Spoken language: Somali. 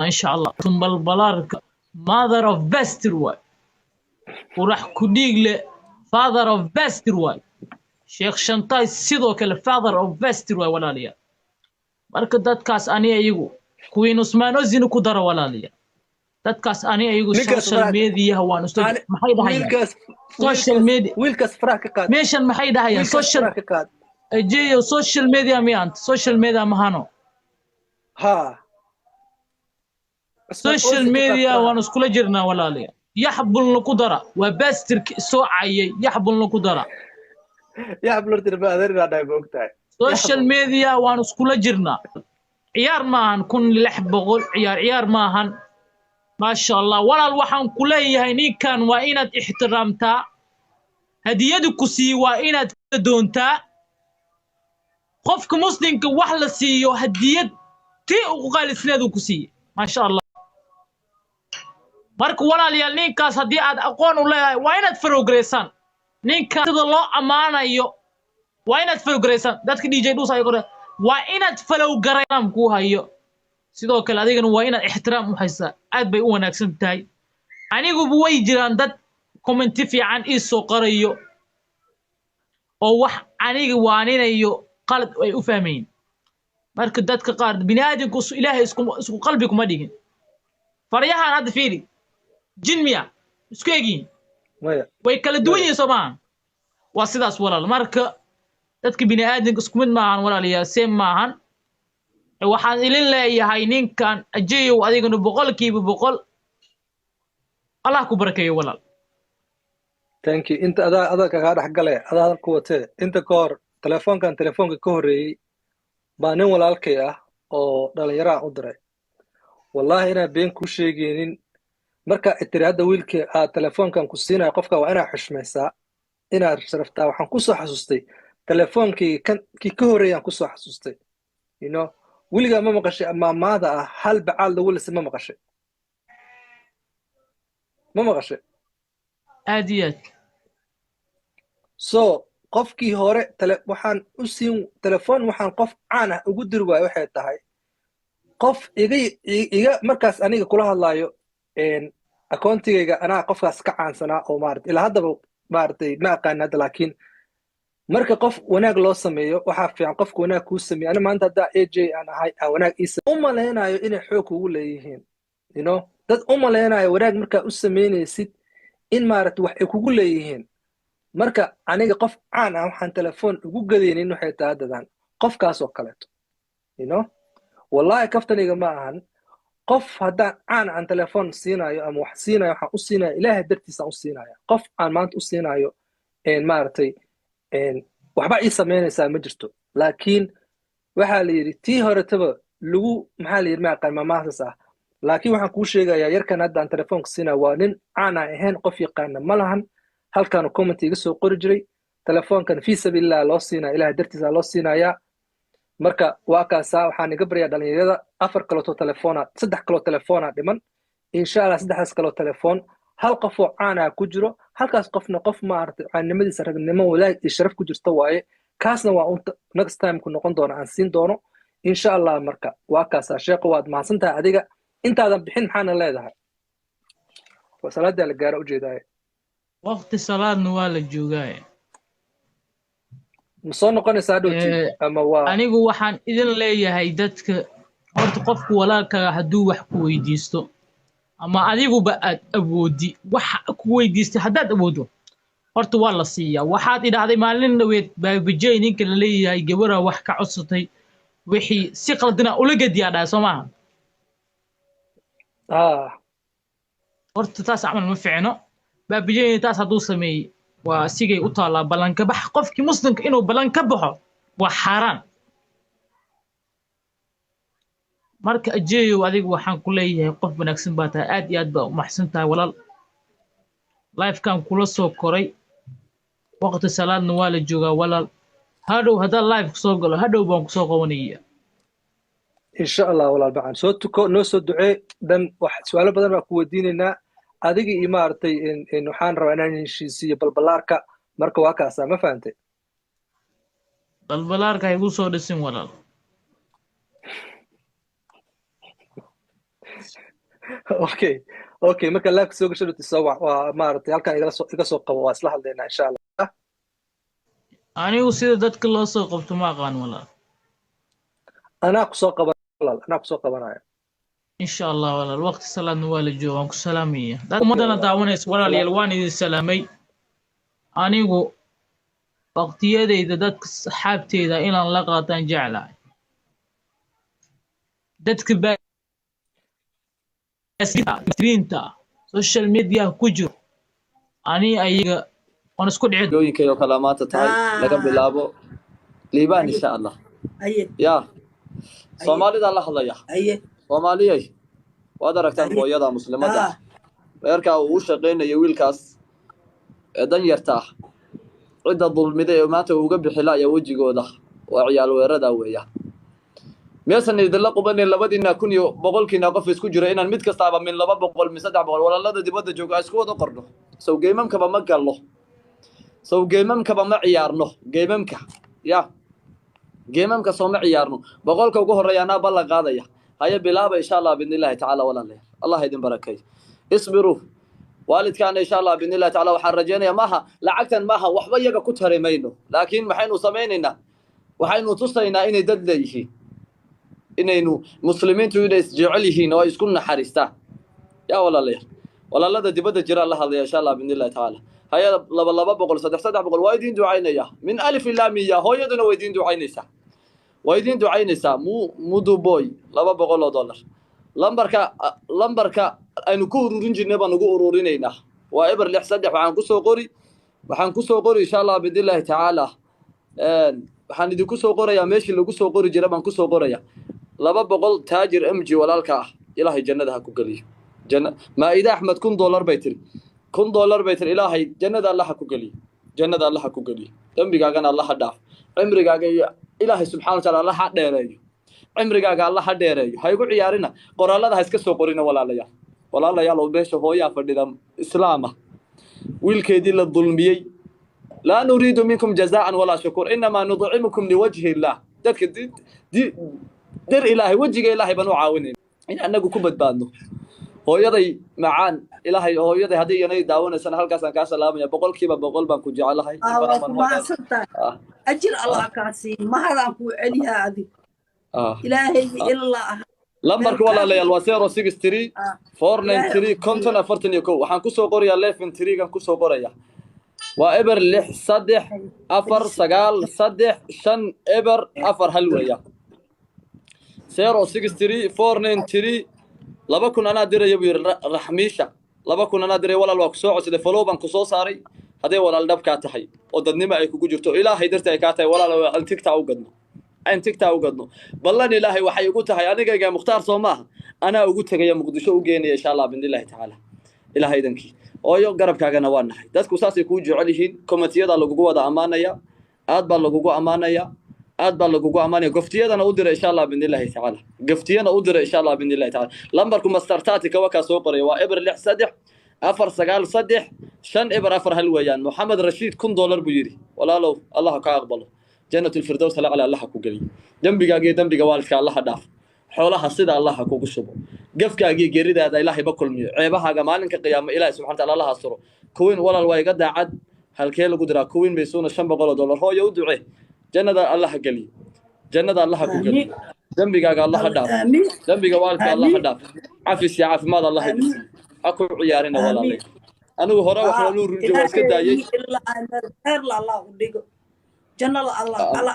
إن شاء الله ثم البلارك mother of best واي وراح كديق له father of best واي شيخ شنطاي sidoo kale father of best واي walaaliya marka dadkaas ani ayagu Queen Usman Ozin ku daro walaaliya dadkaas ani ayagu social media waan u soo maxay dhahayaan social media wiilkaas faraha ka qaad meeshan maxay dhahayaan social ajeeyo social media miyaan social media mahano ha social media waan iskula jirnaa walaaliya yaxbulna ku dara waa bastirki soo caayay yaxbulna ku dara yaxbulna tirba adeerna dhaay boogtahay social media waan iskula jirnaa ciyaar maahan 1600 ciyaar maahan ما شاء الله walaal waxaan ku leeyahay ninkan waa inaad ixtiraamtaa hadiyadu ku sii waa inaad ka doontaa qofka muslimka wax la siiyo hadiyad tii ugu qaalisneedu ku siiyo ma sha Allah marka walaalayaal ninkaas hadii aad aqoon u leeyahay waa inaad progressan ninka sida loo amaanayo waa inaad progressan dadka DJ Duus ay qore waa inaad follow gareeyam ku hayo sidoo kale adigana waa inaad ixtiraam u haysaa aad bay u wanaagsan tahay anigu way jiraan dad comment fiican ii soo qarayo oo wax aniga waaninayo qalad ay u fahmeen marka dadka qaar bini'aadamku ilaahay isku qalbi kuma dhigin faryahan hadda fiiri jinmiya isku eegin way kala duwan yihiin Soomaan waa sidaas walaal marka dadka bini'aadamku isku mid maahan walaalayaal same maahan waxaan ilin leeyahay ninkan ajeeyo adigana 100% Allah ku barakeeyo walaal thank you inta adaa kaga dhaxgalay adaa ku watee inta koor telefoonka ka horeeyay baa nin walaalkay ah oo dhalinyaro u diray wallahi ina been ku sheegeenin marka itiraada wiilka telefoonkan ku siinay qofka waa ina xushmaysaa ina sharaftaa waxaan ku soo xasuustay telefoonkii ka horeeyay ku soo xasuustay you know wiliga ma maqashay ama maada hal bacal lagu lisay ma maqashay aadiyad so qofkii hore waxaan u siin telefoon waxaan qof caan ah ugu diri waay waxay tahay qof iga markaas aniga kula hadlaayo akoontigayga anaa qofkaas ka caansanaa oo maartay ilaa haddaba maartay ma aqaan hadda laakiin marka qof wanaag loo sameeyo waxa fiican qofka wanaag ku sameeyo ana maanta hadda AJ aan ahay wanaag isa u maleynayo inay xoog ugu leeyihiin you know dad u maleynayo wanaag marka u sameynaysid in maartay wax ay kugu leeyihiin marka aniga qof caan ah waxaan telefoon ugu gadeenin waxay tahay dadan qofkaas oo kaleeto you know wallahi kaftaniga ma ahan qof haddaan caan aan telefoon siinayo ama wax siinayo waxaan u siinayo ilaahay dartiisa u siinayo qof aan maanta u siinayo maartay waxba ii sameynaysaa ma jirto laakiin waxa la yiri tii horetaba lagu maxaa la yiri ma aqaan maamaasas ah laakiin waxaan kuu sheegayaa yarkan hadda aan telefoonka siinayo waa nin caan ah ahayn qof yaqaana ma lahan halkan comment iga soo qori jiray telefoonkan fi sabilillah loo siinaa ilaahay dartiisa loo siinayaa marka waa kaasa waxaan iga baryaa dhalinyarada 4 kale telefoona 3 kale telefoona dhiman insha Allah 3 kale telefoon hal qof oo caan ah ku jiro halkaas qofna qof ma aragtay caanimadiisa ragnimo walaal iyo sharaf ku jirto waaye kaasna waa next time ku noqon doona aan siin doono insha Allah marka waa kaasa sheeko waad mahadsantahay adiga intaadan bixin maxaana leedahay waa salaada la gaaro u jeedaay waqti salaadna waa la joogaa soo noqonaysaa dhowti ama waa anigu waxaan idin leeyahay dadka horta qofku walaalkaaga hadduu wax ku weydiisto ama adiguba aad awoodi waxa ku weydiistay haddaad awoodo horta waa la siiyaa waxaad idhaahday maalin dhaweed baabijay ninka la leeyahay gabadha wax ka codsatay wixii si qaldina ula gediyaa dhahay soo maaha horta taas camal ma fiicno baabijay taas hadduu sameeyey waa sigay u taalaa ballanka bax qofkii muslimka inuu ballan ka baxo waa xaaraan marka ajeeyo adigu waxaan ku leeyahay qof wanaagsan baa tahay aad iyo aad baa u maxsan tahay walaal live-kan kula soo koray waqti salaadna waa la joogaa walaal hadhow haddaan live kusoo galo hadhow baan kusoo qabanaya insha Allah walaal baan soo tuko noo soo ducee dan wax su'aalo badan baa ku weydiinaynaa adiga iyo maartay in waxaan rabaa inaan heshiisiyo balbalaarka marka waa kaasa ma fahantay balbalaarka igu soo dhisin walaal اوكي اوكي marka laak soo gasho tisawaa waa maartay halkan iga soo qabo waa isla hadlaynaa insha Allah anigu sida dadka loo soo qabto ma aqaan walaal anaa ku soo qabanaya insha Allah walaal waqti salaadna waa la joogaa waan ku salaamaya dad umadana daawanaysa walaalayaal waan idin salaamay anigu waqtiyadayda dadka saxaabteyda inaan la qaataan jeclahay dadka baasiriinta social media ku jiro ani ayaga waan isku dhicin gooyinkayo kala maanta tahay laga bilaabo liibaan insha Allah ya Soomaalida la hadlaya Soomaaliyay waad aragtaan hooyada muslimada reerka uu shaqeynayo wiilkaas dan yarta cida dulmiday oo maanta uga bixilaya wajigooda waa ciyaal weerada weeya meesan idin qubanay labadina kun iyo boqolkiina qof isku jira inaan mid kastaaba min 200 min 300 walaalada dibadda jooga isku wada qorno soo geemamka ma gallo soo geemamka ma ciyaarno geemamka ya geemamka soo ma ciyaarno boqolka ugu horeeyana bal la qaadaya haya bilaaba insha Allah biidnillaahi ta'ala walaalay Allah idin barakay isbiru waalidkaana insha Allah biidnillaahi ta'ala waxaan rajeenayaa maaha lacagtan maaha waxba iyaga ku tareemayno laakiin maxaynu sameeynaa waxaynu tusaynaa inay dad leeyihiin inaynu muslimiintu inay jecel yihiin oo isku naxariistaan ya walaalada dibadda jira Allah hadlaya insha Allah biidnillaahi ta'ala haya 200 300 waa idin ducaynaya min alif ila miya hooyaduna way idin ducaynaysaa ويدين دعينيسا مودو بوي $200 لمبركا aynu ku ururin jirnay baan ugu ururinayna waa eber 6 waxaan ku soo qori insha Allah bidillahi ta'ala waxaan idinku soo qorayaa meeshii lagu soo qori jiray baan ku soo qorayaa 200 taajir MG walaalka ilaahay jannada ha ku galiyo maa'ida Ahmed $1 bay tiri $1 bay tiri ilaahay jannada Allah ha ku galiyo dambigaagana Allah ha dhaaf cimrigaaga ilaahay subhanahu wa ta'ala Allah ha dheereeyo cimrigaaga Allah ha dheereeyo ha igu ciyaarina qoraalada ha iska soo qorina walaalayaal oo beesha hooyaa fadhida islaama wiilkeedii la dulmiyay la nuriidu minkum jazaa'an wala shukur inma nud'imukum liwajhi Allah dadka dir ilaahay wajiga ilaahay banu caawinay in anagu ku badbaadno hooyaday macaan ilaahay hooyaday hadii inay daawanaysan halkaas aan ka salaamaya boqolkiiba boqol baan ku jecelahay أجل الله كاسي ما هذا أقول عليها هذه إلهي إلا لمبرك والله ليال وسيرو 63 493 كونتنا فرتني كو waxaan ku soo qorayaa 11 kan ku soo qoraya waa eber 6 3 4 9 3 5 eber 4 hal weeya 063 493 laba kun ana diray raxmiisha laba kun ana diray walaal waa ku soo codsaday follow baan ku soo saaray hadee walaal dhabka tahay oo dadnimo ay kugu jirto ilaahay dartii ay ka tahay walaal aan tigta u gadno ballan ilaahay waxay ugu tahay anigayga muxtaar Soomaha ana ugu tagaya Muqdisho u geenay insha Allah biidnillaahi ta'ala ilaahay dankii oo garabkaagana waa nahay dadku saasay ku jecel yihiin komitiyada lagu wada amaanaya aad baa lagugu amaanaya goftiyadana u diray insha Allah biidnillaahi ta'ala goftiyana u diray insha Allah biidnillaahi ta'ala lambarku mastartaati ka waka soo qoray waa eber 6 afar sagaal 3 5 eber 4 hal weeyaan Muhammad Rashid $1 buu yiri walaalow Allah ka aqbalo jannatul firdaws la Allah ku galiyo dambiga waalidka Allah dhaaf xoolaha sida Allah kugu shubo gafkaaga geeridaada Ilaahay ba kulmiyo ceebahaaga maalinka qiyaamo Ilaahay subhanahu wa ta'ala Allah asro kuwin walaal way iga daacad halkee lagu diraa kuwin bay suuna $500 hooyo u ducee jannada Allah ku galiyo dambigaaga Allah dhaaf dambiga waalidka Allah dhaaf afis ya caafimaad Allah idin aku ciyaarina walaalay anigu hore waxa loo runjay waa iska daayay إلا أن الخير الله وديقه جنة الله